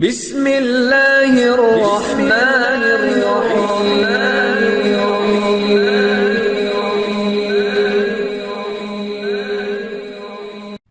بسم اللہ الرحمن الرحیم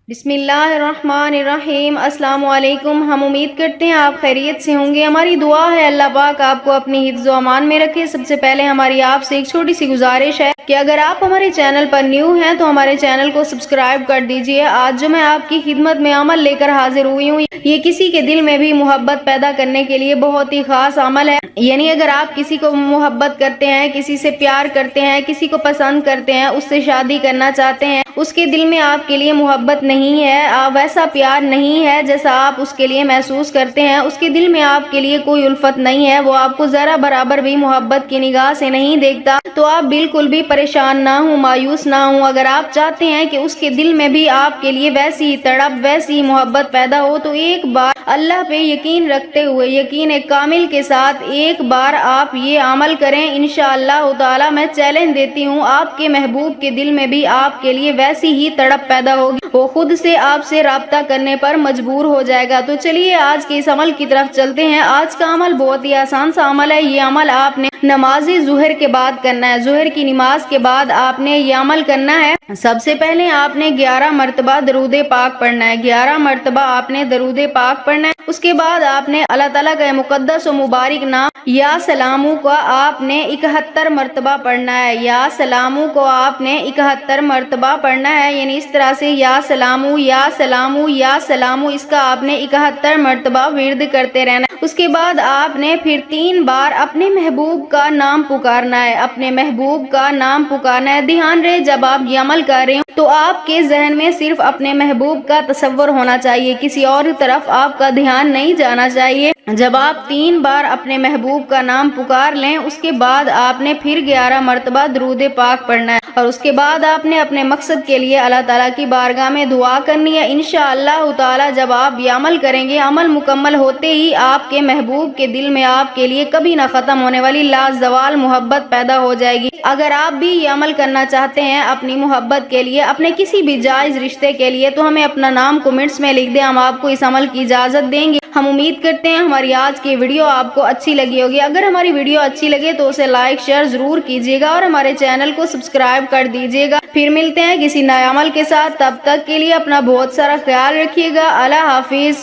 بسم اللہ الرحمن الرحیم۔ السلام علیکم۔ ہم امید کرتے ہیں آپ خیریت سے ہوں گے۔ ہماری دعا ہے اللہ پاک آپ کو اپنی حفظ و امان میں رکھے۔ سب سے پہلے ہماری آپ سے ایک چھوٹی سی گزارش ہے کہ اگر آپ ہمارے چینل پر نیو ہیں تو ہمارے چینل کو سبسکرائب کر دیجئے۔ آج جو میں آپ کی خدمت میں عمل لے کر حاضر ہوئی ہوں، یہ کسی کے دل میں بھی محبت پیدا کرنے کے لیے بہت ہی خاص عمل ہے۔ یعنی اگر آپ کسی کو محبت کرتے ہیں، کسی سے پیار کرتے ہیں، کسی کو پسند کرتے ہیں، اس سے شادی کرنا چاہتے ہیں، اس کے دل میں آپ کے لیے محبت نہیں ہے، ویسا پیار نہیں ہے جیسا آپ اس کے لیے محسوس کرتے ہیں، اس کے دل میں آپ کے لیے کوئی الفت نہیں ہے، وہ آپ کو ذرا برابر بھی محبت کی نگاہ سے نہیں دیکھتا، تو آپ بالکل بھی پریشان نہ ہوں، مایوس نہ ہوں۔ اگر آپ چاہتے ہیں کہ اس کے دل میں بھی آپ کے لیے ویسی تڑپ، ویسی محبت پیدا ہو، تو ایک بار اللہ پہ یقین رکھتے ہوئے، یقین کامل کے ساتھ ایک بار آپ یہ عمل کریں، انشاءاللہ تعالی میں چیلنج دیتی ہوں آپ کے محبوب کے دل میں بھی آپ کے لیے ویسی ہی تڑپ پیدا ہوگی، وہ خود سے آپ سے رابطہ کرنے پر مجبور ہو جائے گا۔ تو چلیے آج کے اس عمل کی طرف چلتے ہیں۔ آج کا عمل بہت ہی آسان سا عمل ہے۔ یہ عمل آپ نے نماز ظہر کے بعد کرنا ہے، ظہر کی نماز کے بعد آپ نے یہ عمل کرنا ہے۔ سب سے پہلے آپ نے 11 مرتبہ درود پاک پڑھنا ہے، 11 مرتبہ آپ نے درود پاک پڑھنا ہے۔ اس کے بعد آپ نے اللہ تعالیٰ کا مقدس و مبارک نام یا سلامو کو آپ نے 71 مرتبہ پڑھنا ہے، یا سلامو کو آپ نے 71 مرتبہ پڑھنا ہے، یعنی اس طرح سے یا سلامو یا سلامو یا سلامو، اس کا آپ نے 71 مرتبہ ورد کرتے رہنا ہے۔ اس کے بعد آپ نے پھر 3 بار اپنے محبوب کا نام پکارنا ہے، اپنے محبوب کا نام پکارنا ہے۔ دھیان رہے جب آپ یہ عمل کر رہے ہوں تو آپ کے ذہن میں صرف اپنے محبوب کا تصور ہونا چاہیے، کسی اور طرف آپ کا دھیان نہیں جانا چاہیے۔ جب آپ 3 بار اپنے محبوب کا نام پکار لیں، اس کے بعد آپ نے پھر 11 مرتبہ درود پاک پڑھنا ہے، اور اس کے بعد آپ نے اپنے مقصد کے لیے اللہ تعالیٰ کی بارگاہ میں دعا کرنی ہے۔ انشاءاللہ تعالیٰ جب آپ یہ عمل کریں گے، عمل مکمل ہوتے ہی آپ کے محبوب کے دل میں آپ کے لیے کبھی نہ ختم ہونے والی لازوال محبت پیدا ہو جائے گی۔ اگر آپ بھی یہ عمل کرنا چاہتے ہیں اپنی محبت کے لیے، اپنے کسی بھی جائز رشتے کے لیے، تو ہمیں اپنا نام کمنٹس میں لکھ دیں، ہم آپ کو اس عمل کی اجازت دیں گے۔ ہم امید کرتے ہیں ہماری آج کی ویڈیو آپ کو اچھی لگی ہوگی۔ اگر ہماری ویڈیو اچھی لگے تو اسے لائک شیئر ضرور کیجیے گا، اور ہمارے چینل کو سبسکرائب کر دیجیے گا۔ پھر ملتے ہیں کسی نئے عمل کے ساتھ، تب تک کے لیے اپنا بہت سارا خیال رکھیے گا۔ اللہ حافظ۔